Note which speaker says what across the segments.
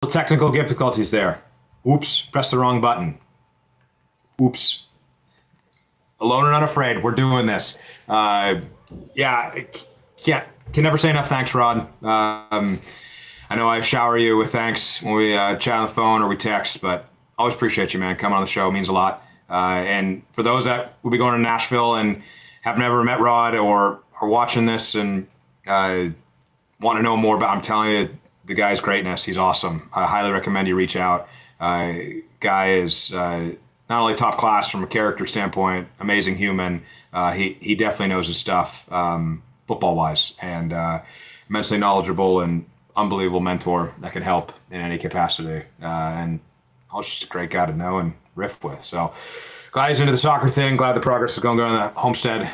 Speaker 1: Technical difficulties there. Oops, press the wrong button. Oops. Alone and unafraid, we're doing this. Yeah, can never say enough thanks, Rod. I know I shower you with thanks when we chat on the phone or we text, but always appreciate you, man. Coming on the show means a lot. And for those that will be going to Nashville and have never met Rod or are watching this and want to know more about, I'm telling you, the guy's greatness. He's awesome. I highly recommend you reach out. Guy is not only top class from a character standpoint, amazing human. He definitely knows his stuff football wise, and immensely knowledgeable and unbelievable mentor that can help in any capacity. And also just a great guy to know and riff with. So glad he's into the soccer thing. Glad the progress is going on the Homestead.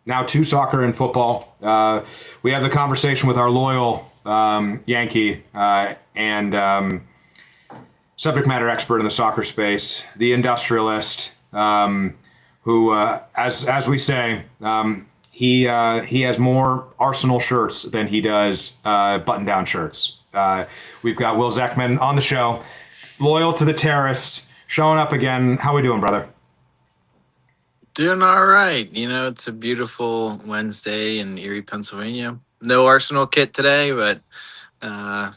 Speaker 1: Now to soccer and football. We have the conversation with our loyal Yankee and subject matter expert in the soccer space, the industrialist, who, as we say, he has more Arsenal shirts than he does button-down shirts. We've got Will Zeckman on the show, loyal to the Terrace, showing up again. How we doing, brother?
Speaker 2: Doing all right. It's a beautiful Wednesday in Erie, Pennsylvania. No Arsenal kit today, but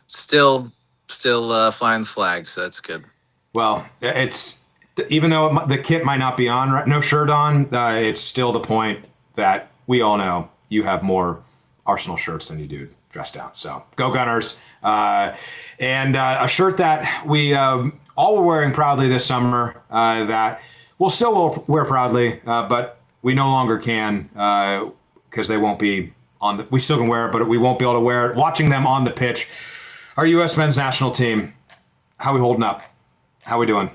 Speaker 2: still flying the flag, so that's good.
Speaker 1: Well, it's even though the kit might not be on, no shirt on, it's still the point that we all know you have more Arsenal shirts than you do dressed down. So go Gunners. And a shirt that we all were wearing proudly this summer that we'll still wear proudly, but we no longer can because they won't be on the, we still can wear it, but we won't be able to wear it. Watching them on the pitch, our U.S. men's national team, how we holding up? How we doing?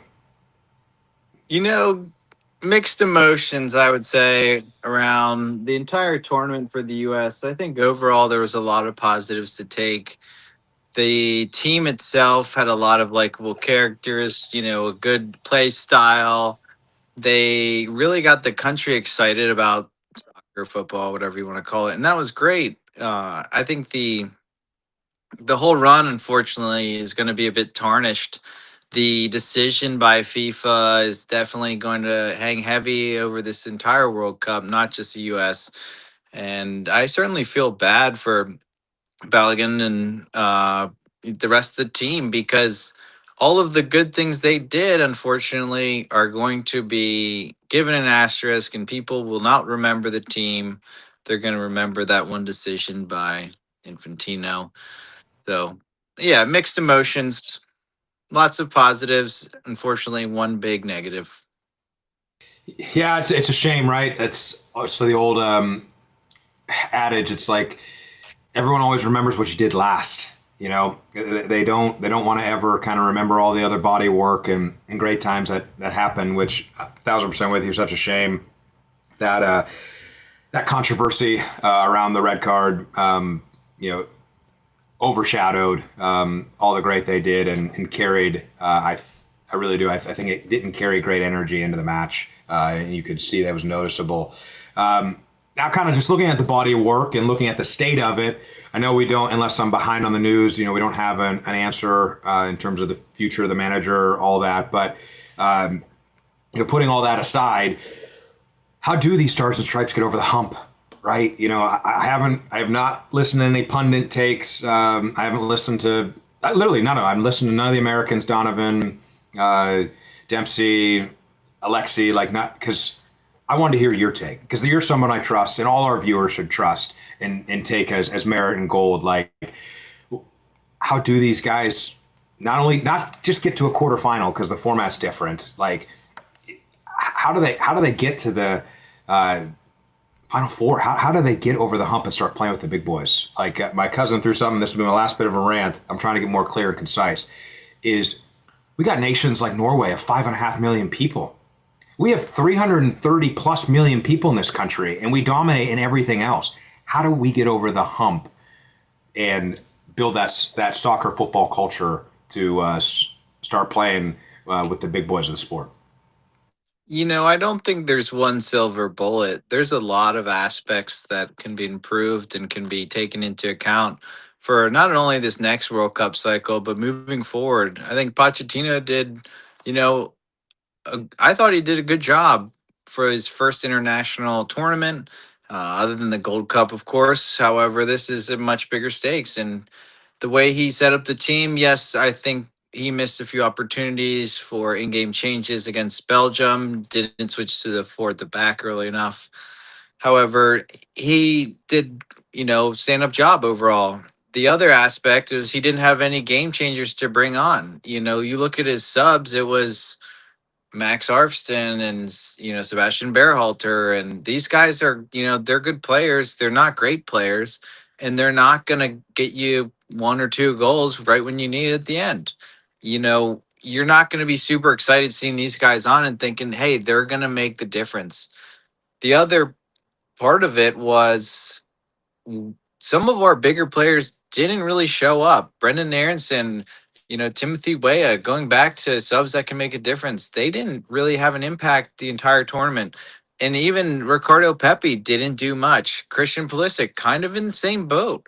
Speaker 2: Mixed emotions, I would say, around the entire tournament for the U.S. I think overall there was a lot of positives to take. The team itself had a lot of likable characters, a good play style. They really got the country excited about soccer, football, whatever you want to call it, and that was great. I think the whole run, unfortunately, is going to be a bit tarnished. The decision by FIFA is definitely going to hang heavy over this entire World Cup, not just the U.S. And I certainly feel bad for Balogun and the rest of the team, because all of the good things they did, unfortunately, are going to be given an asterisk, and people will not remember the team. They're going to remember that one decision by Infantino. So, yeah, mixed emotions, lots of positives. Unfortunately, one big negative.
Speaker 1: Yeah, it's a shame, right? It's the old adage. It's like everyone always remembers what you did last. They don't want to ever kind of remember all the other body work and great times that happened. Which 1,000% with you, such a shame that that controversy around the red card, overshadowed all the great they did and carried. I really do. I think it didn't carry great energy into the match, and you could see that was noticeable. Now, kind of just looking at the body of work and looking at the state of it, I know we don't, unless I'm behind on the news, we don't have an answer in terms of the future of the manager, all that. But putting all that aside, how do these stars and stripes get over the hump? Right? I have not listened to any pundit takes. I haven't listened to literally none of them. I'm listening to none of the Americans, Donovan, Dempsey, Alexi, not because I wanted to hear your take, because you're someone I trust and all our viewers should trust and take as merit and gold. Like, how do these guys not just get to a quarterfinal because the format's different? Like, how do they get to the Final Four? How do they get over the hump and start playing with the big boys? Like my cousin threw something. This will be my last bit of a rant. I'm trying to get more clear and concise. Is we got nations like Norway of 5.5 million people. We have 330 plus million people in this country, and we dominate in everything else. How do we get over the hump and build that soccer football culture to start playing with the big boys of the sport?
Speaker 2: I don't think there's one silver bullet. There's a lot of aspects that can be improved and can be taken into account for not only this next World Cup cycle, but moving forward. I think Pochettino did, you know, I thought he did a good job for his first international tournament, other than the Gold Cup, of course. However, this is a much bigger stakes. And the way he set up the team, yes, I think he missed a few opportunities for in-game changes against Belgium. Didn't switch to the four at the back early enough. However, he did, stand up job overall. The other aspect is he didn't have any game changers to bring on. You look at his subs, it was Max Arfston and Sebastian Berhalter, and these guys are they're good players. They're not great players, and they're not gonna get you one or two goals right when you need it at the end. You're not gonna be super excited seeing these guys on and thinking, hey, they're gonna make the difference. The other part of it was some of our bigger players didn't really show up. Brendan Aronson, Timothy Weah, going back to subs that can make a difference. They didn't really have an impact the entire tournament. And even Ricardo Pepi didn't do much. Christian Pulisic, kind of in the same boat.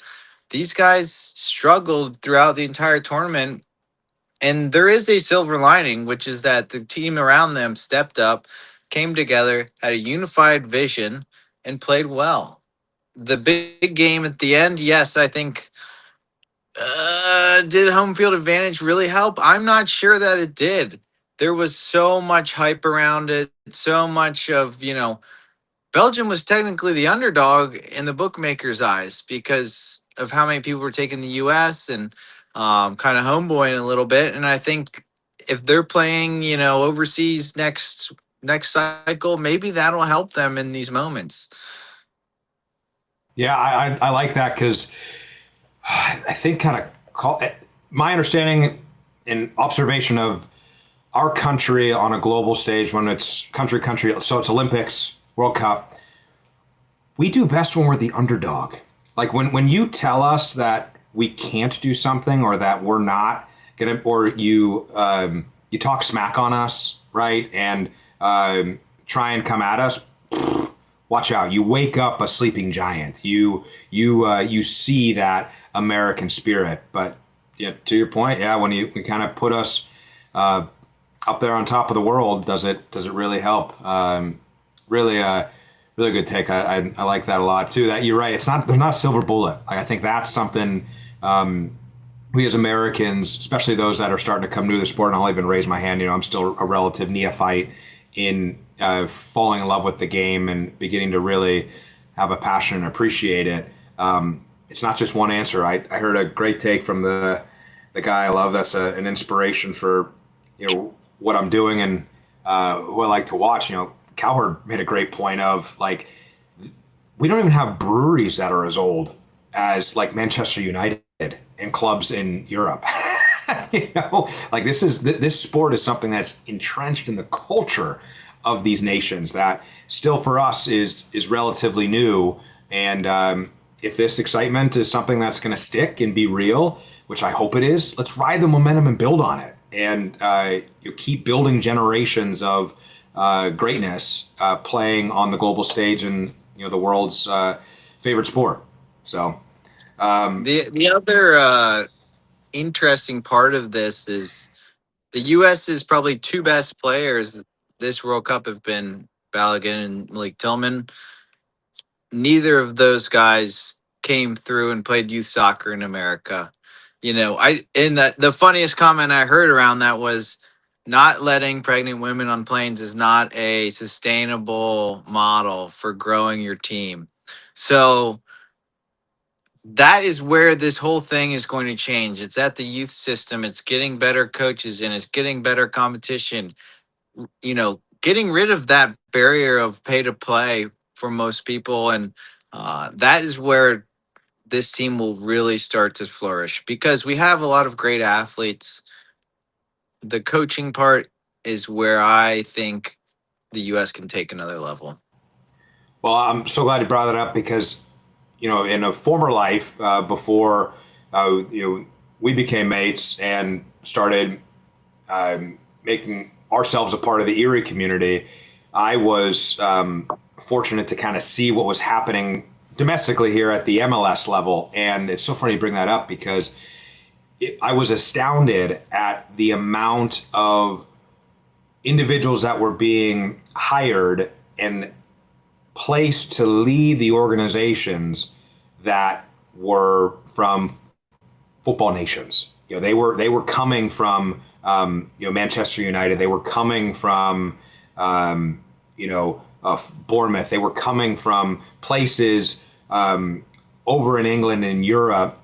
Speaker 2: These guys struggled throughout the entire tournament. And there is a silver lining, which is that the team around them stepped up, came together, had a unified vision, and played well. The big game at the end, yes, I think did home field advantage really help? I'm not sure that it did. There was so much hype around it, so much of, Belgium was technically the underdog in the bookmakers' eyes because of how many people were taking the US and kind of homeboying a little bit. And I think if they're playing, overseas next cycle, maybe that'll help them in these moments.
Speaker 1: Yeah, I like that because I think my understanding and observation of our country on a global stage when it's country, so it's Olympics, World Cup, we do best when we're the underdog. Like when you tell us that we can't do something or that we're not gonna, or you talk smack on us, right, and try and come at us. Watch out! You wake up a sleeping giant. You see that American spirit. But yeah, to your point, yeah, when you kind of put us up there on top of the world, does it really help? Really good take. I like that a lot too. That you're right. There's not a silver bullet. Like, I think that's something we as Americans, especially those that are starting to come new to the sport, and I'll even raise my hand. I'm still a relative neophyte in falling in love with the game and beginning to really have a passion and appreciate it. It's not just one answer. I heard a great take from the guy I love. That's an inspiration for what I'm doing and who I like to watch. Cowherd made a great point of, like, we don't even have breweries that are as old as like Manchester United and clubs in Europe. Like this sport is something that's entrenched in the culture of these nations that still for us is relatively new. And if this excitement is something that's going to stick and be real, which I hope it is, let's ride the momentum and build on it. And you keep building generations of greatness playing on the global stage and the world's favorite sport. So
Speaker 2: The other interesting part of this is the U.S.'s probably two best players this World Cup have been Balogun and Malik Tillman. Neither of those guys came through and played youth soccer in America. The funniest comment I heard around that was not letting pregnant women on planes is not a sustainable model for growing your team. So that is where this whole thing is going to change. It's at the youth system. It's getting better coaches and it's getting better competition. Getting rid of that barrier of pay to play for most people. And that is where this team will really start to flourish because we have a lot of great athletes. The coaching part is where I think the U.S. can take another level.
Speaker 1: well, I'm so glad you brought that up because in a former life before we became mates and started making ourselves a part of the Erie community, I was fortunate to kind of see what was happening domestically here at the MLS level. And it's so funny you bring that up because I was astounded at the amount of individuals that were being hired and placed to lead the organizations that were from football nations. They were coming from Manchester United. They were coming from Bournemouth. They were coming from places over in England and Europe,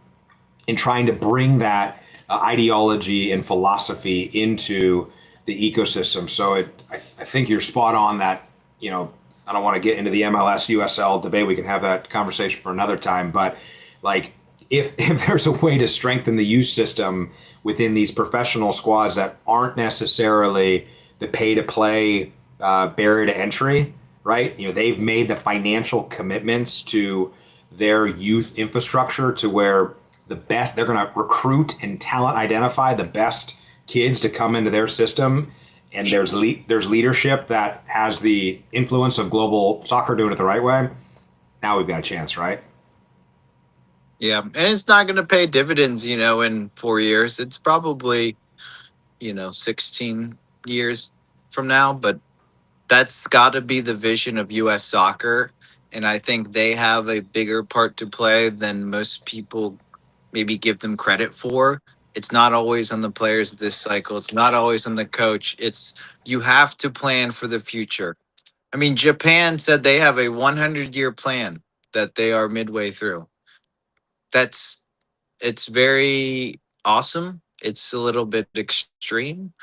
Speaker 1: and trying to bring that ideology and philosophy into the ecosystem. So I think you're spot on that. I don't want to get into the MLS USL debate. We can have that conversation for another time. But like, if there's a way to strengthen the youth system within these professional squads that aren't necessarily the pay to play barrier to entry, right? They've made the financial commitments to their youth infrastructure to where they're going to recruit and talent identify the best kids to come into their system. And there's leadership that has the influence of global soccer doing it the right way. Now we've got a chance, right?
Speaker 2: Yeah, and it's not going to pay dividends, in 4 years. It's probably, 16 years from now, but that's got to be the vision of U.S. soccer. And I think they have a bigger part to play than most people maybe give them credit for. It's not always on the players this cycle. It's not always on the coach. You have to plan for the future. I mean, Japan said they have a 100-year plan that they are midway through. It's very awesome. It's a little bit extreme.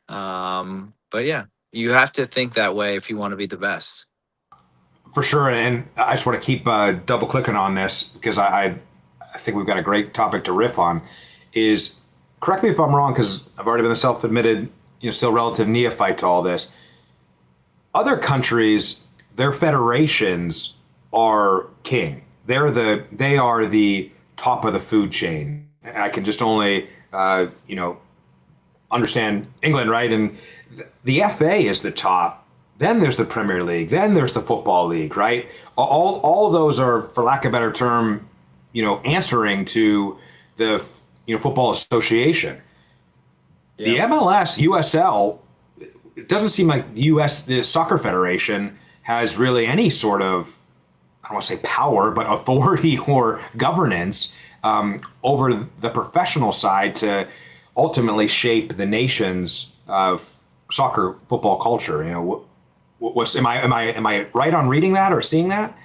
Speaker 2: But yeah, you have to think that way if you want to be the best.
Speaker 1: For sure. And I just want to keep double clicking on this because I think we've got a great topic to riff on. Is, correct me if I'm wrong, because I've already been the self-admitted, still relative neophyte to all this. Other countries, their federations are king. They are the top of the food chain. I can just only understand England, right? And the FA is the top. Then there's the Premier League. Then there's the Football League, right? All of those are, for lack of a better term, answering to the Football Association. Yeah. The MLS, USL, it doesn't seem like the Soccer Federation has really any sort of, I don't want to say power, but authority or governance over the professional side to ultimately shape the nation's soccer football culture. Am I right on reading that or seeing that?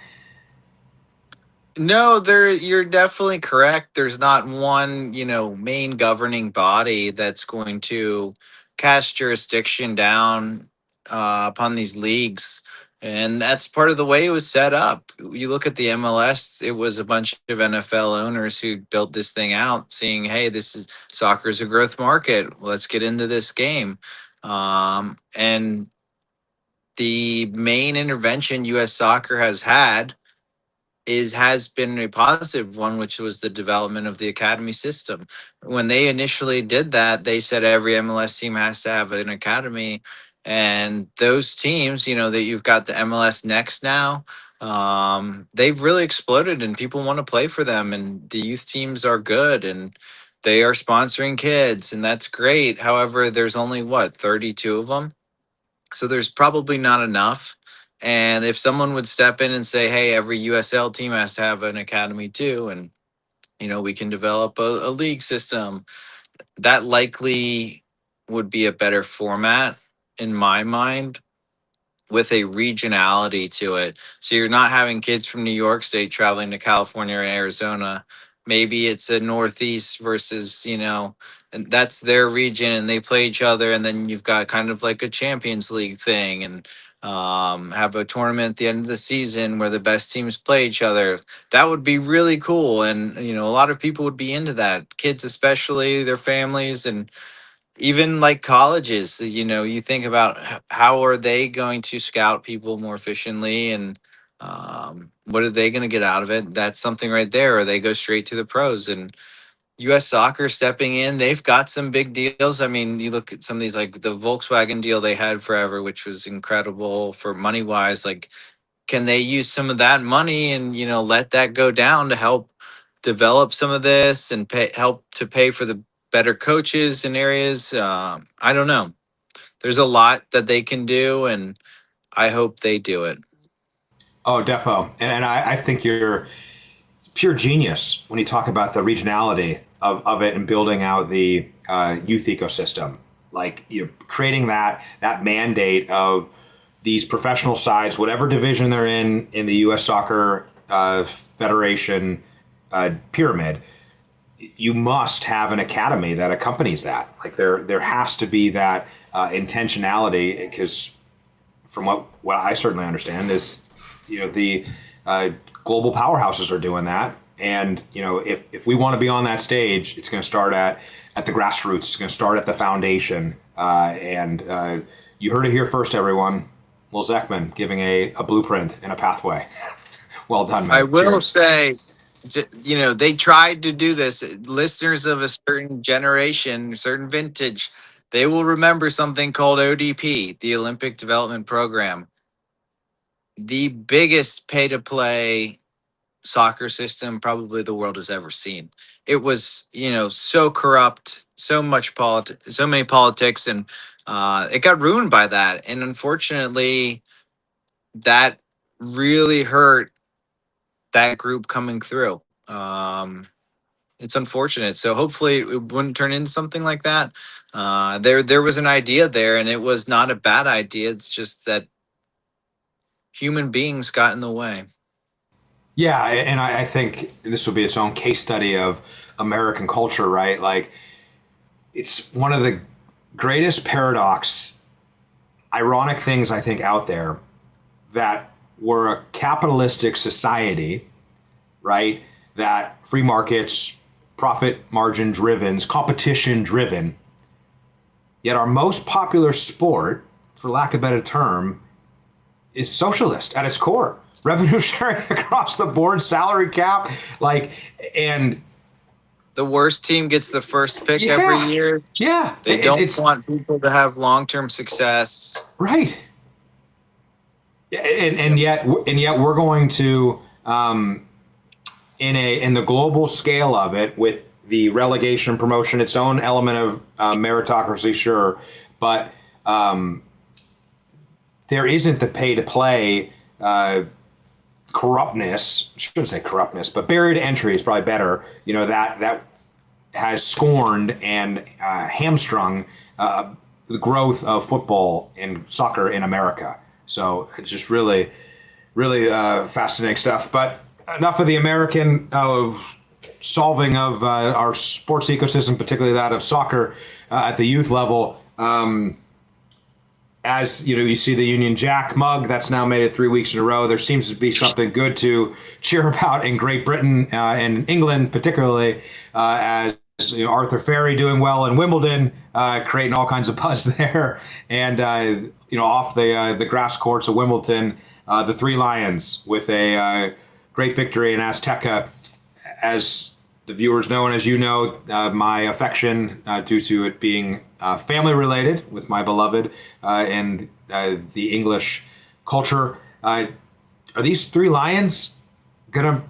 Speaker 2: No, you're definitely correct. There's not one, main governing body that's going to cast jurisdiction down upon these leagues. And that's part of the way it was set up. You look at the MLS, it was a bunch of NFL owners who built this thing out, seeing, hey, soccer is a growth market. Let's get into this game. And the main intervention U.S. soccer has had has been a positive one, which was the development of the academy system. When they initially did that, they said every MLS team has to have an academy. And those teams, that you've got the MLS Next now, they've really exploded and people want to play for them. And the youth teams are good and they are sponsoring kids, and that's great. However, there's only 32 of them. So there's probably not enough. And if someone would step in and say, hey, every USL team has to have an academy too, and, we can develop a league system, that likely would be a better format in my mind, with a regionality to it. So you're not having kids from New York State traveling to California or Arizona. Maybe it's a Northeast versus, and that's their region and they play each other. And then you've got kind of like a Champions League thing, and have a tournament at the end of the season where the best teams play each other. That would be really cool. And, a lot of people would be into that, kids, especially their families, and even like colleges. You think about how are they going to scout people more efficiently, and what are they going to get out of it? That's something right there. Or they go straight to the pros. And U.S. Soccer stepping in, they've got some big deals. I mean, you look at some of these, like the Volkswagen deal they had forever, which was incredible for money wise. Like, can they use some of that money and, let that go down to help develop some of this and help to pay for the better coaches in areas? I don't know. There's a lot that they can do, and I hope they do it.
Speaker 1: Oh, defo. And I think you're pure genius when you talk about the regionality of it and building out the youth ecosystem. Like, you're creating that mandate of these professional sides, whatever division they're in the U.S. Soccer Federation pyramid, you must have an academy that accompanies that. Like, there has to be that intentionality, because from what I certainly understand is, the global powerhouses are doing that. And, if we want to be on that stage, it's going to start at the grassroots. It's going to start at the foundation. And you heard it here first, everyone. Will Zeckman giving a blueprint and a pathway. Well done, man.
Speaker 2: I will say, they tried to do this. Listeners of a certain generation, certain vintage, they will remember something called ODP, the Olympic Development Program. The biggest pay to play soccer system probably the world has ever seen. It was, so corrupt, so many politics, and it got ruined by that. And unfortunately, that really hurt that group coming through. It's unfortunate. So hopefully it wouldn't turn into something like that. There was an idea there, and it was not a bad idea. It's just that human beings got in the way.
Speaker 1: Yeah, and I think this will be its own case study of American culture, right? Like, it's one of the greatest ironic things I think out there, that we're a capitalistic society, right? That free markets, profit margin driven, competition driven. Yet our most popular sport, for lack of a better term, is socialist at its core. Revenue sharing across the board, salary cap, and
Speaker 2: the worst team gets the first pick every year.
Speaker 1: Yeah.
Speaker 2: They don't want people to have long-term success.
Speaker 1: Right. And yet we're going to, in the global scale of it, with the relegation promotion, its own element of meritocracy, sure, but there isn't the pay to play corruptness. I shouldn't say corruptness, but barrier to entry is probably better. That has scorned and hamstrung the growth of football and soccer in America. So it's just really, really fascinating stuff. But enough of the American solving of our sports ecosystem, particularly that of soccer at the youth level. As you see the Union Jack mug that's now made it 3 weeks in a row. There seems to be something good to cheer about in Great Britain and England, particularly as Arthur Ferry doing well in Wimbledon, creating all kinds of buzz there, and off the grass courts of Wimbledon, the Three Lions with a great victory in Azteca. As the viewers know, and as you know, my affection due to it being family related with my beloved and the English culture. Are these Three Lions are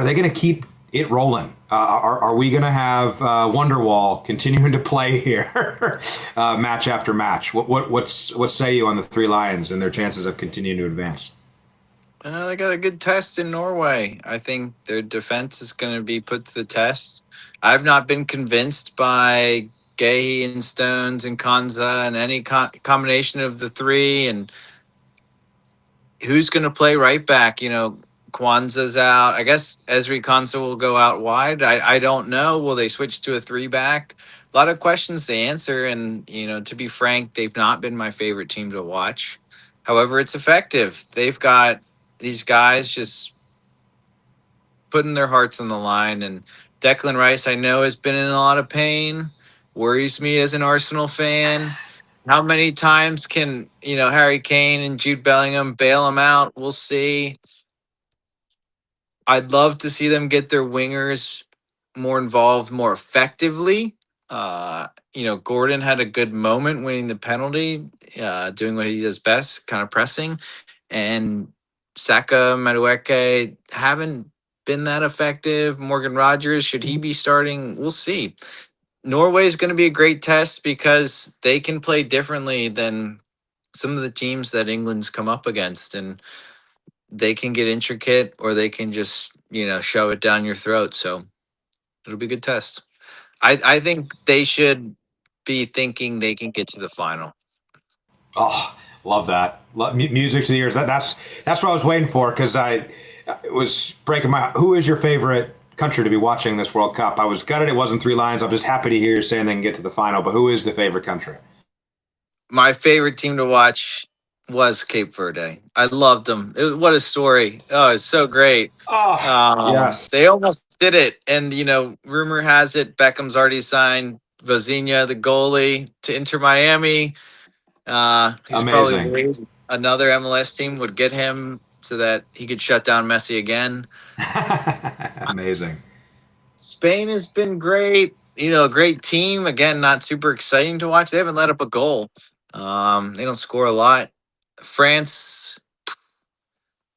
Speaker 1: they gonna keep it rolling? Are we gonna have Wonderwall continuing to play here match after match? What say you on the Three Lions and their chances of continuing to advance?
Speaker 2: They got a good test in Norway. I think their defense is going to be put to the test. I've not been convinced by Gahey and Stones and Konza and any combination of the three. And who's going to play right back? Kwanzaa's out. I guess Ezri Konsa will go out wide. I don't know. Will they switch to a three back? A lot of questions to answer. And, to be frank, they've not been my favorite team to watch. However, it's effective. They've got these guys just putting their hearts on the line. And Declan Rice, I know, has been in a lot of pain. Worries me as an Arsenal fan. How many times can, Harry Kane and Jude Bellingham bail him out? We'll see. I'd love to see them get their wingers more involved, more effectively. Gordon had a good moment winning the penalty, doing what he does best, kind of pressing. And Saka, Madueke haven't been that effective. Morgan Rogers, should he be starting? We'll see. Norway is going to be a great test because they can play differently than some of the teams that England's come up against, and they can get intricate or they can just, shove it down your throat. So it'll be a good test. I think they should be thinking they can get to the final.
Speaker 1: Oh, love that. Music to the ears. That's what I was waiting for, because it was breaking my. Who is your favorite country to be watching this World Cup? I was gutted it wasn't 3 Lions. I'm just happy to hear you saying they can get to the final. But who is the favorite country?
Speaker 2: My favorite team to watch was Cape Verde. I loved them. What a story. Oh, it's so great.
Speaker 1: Oh, yes.
Speaker 2: They almost did it. And, rumor has it Beckham's already signed Vozinha, the goalie, to Inter Miami. He's
Speaker 1: Amazing.
Speaker 2: probably another MLS team would get him so that he could shut down Messi again.
Speaker 1: Amazing.
Speaker 2: Spain has been great. A great team. Again, not super exciting to watch. They haven't let up a goal. They don't score a lot. France,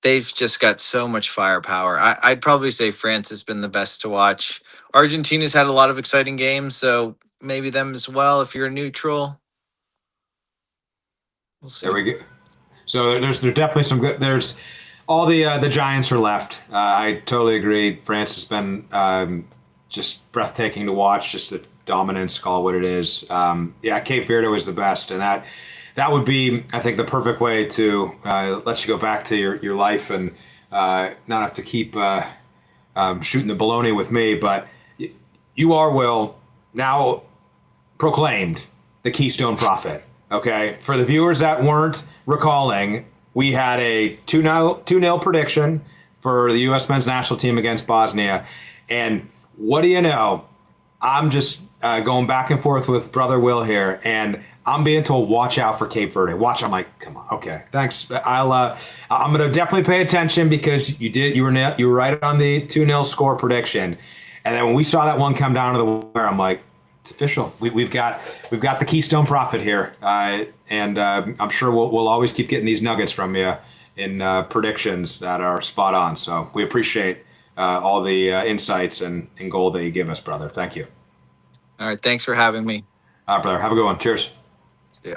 Speaker 2: they've just got so much firepower. I'd probably say France has been the best to watch. Argentina's had a lot of exciting games, so maybe them as well if you're a neutral. We'll see.
Speaker 1: There we go. So there's definitely some good. There's all the giants are left. I totally agree. France has been just breathtaking to watch. Just the dominance, call it what it is. Cape Verde was the best, and that would be, I think, the perfect way to let you go back to your life and not have to keep shooting the baloney with me. But you are, Will, now proclaimed the Keystone Prophet. Okay, for the viewers that weren't recalling, we had a 2-0 prediction for the U.S. men's national team against Bosnia. And what do you know? I'm just going back and forth with Brother Will here, and I'm being told watch out for Cape Verde. Watch. I'm like, come on, okay, thanks. I'm gonna definitely pay attention, because you were right on the 2-0 score prediction. And then when we saw that one come down to the wire, I'm like, it's official. We've got the Keystone Prophet here, and I'm sure we'll always keep getting these nuggets from you in predictions that are spot on. So we appreciate all the insights and gold that you give us, brother. Thank you.
Speaker 2: All right, thanks for having me.
Speaker 1: All right, brother. Have a good one. Cheers.
Speaker 2: Yeah.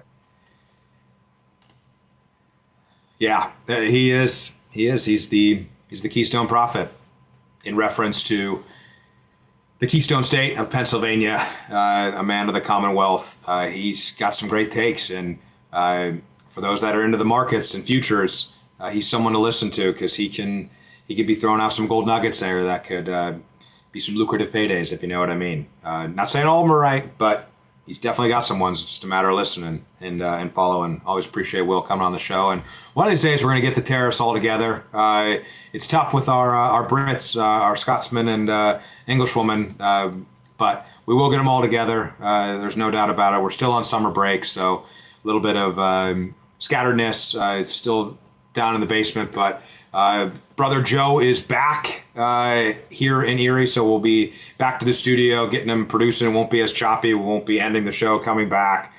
Speaker 1: Yeah, he is. He's the Keystone Prophet, in reference to the Keystone State of Pennsylvania, a man of the Commonwealth. He's got some great takes, and for those that are into the markets and futures, he's someone to listen to, because he could be throwing out some gold nuggets there that could be some lucrative paydays, if you know what I mean. Not saying all of them are right, but he's definitely got some ones. It's just a matter of listening and following. Always appreciate Will coming on the show. And one of these days we're going to get the tariffs all together. It's tough with our Brits, our Scotsmen and Englishwomen, but we will get them all together. There's no doubt about it. We're still on summer break, so a little bit of scatteredness. It's still down in the basement, but Brother Joe is back here in Erie, so we'll be back to the studio, getting him producing. It won't be as choppy. We won't be ending the show, coming back.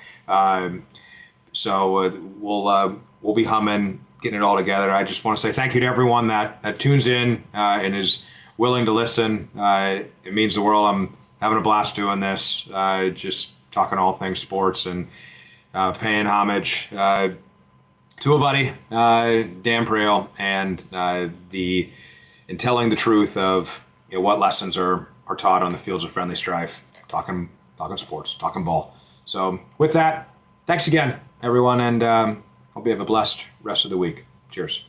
Speaker 1: So we'll be humming, getting it all together. I just want to say thank you to everyone that tunes in and is willing to listen. It means the world. I'm having a blast doing this, just talking all things sports and paying homage to a buddy, Dan Prale, and telling the truth of what lessons are taught on the fields of friendly strife, talking sports, talking ball. So with that, thanks again, everyone, and hope you have a blessed rest of the week. Cheers.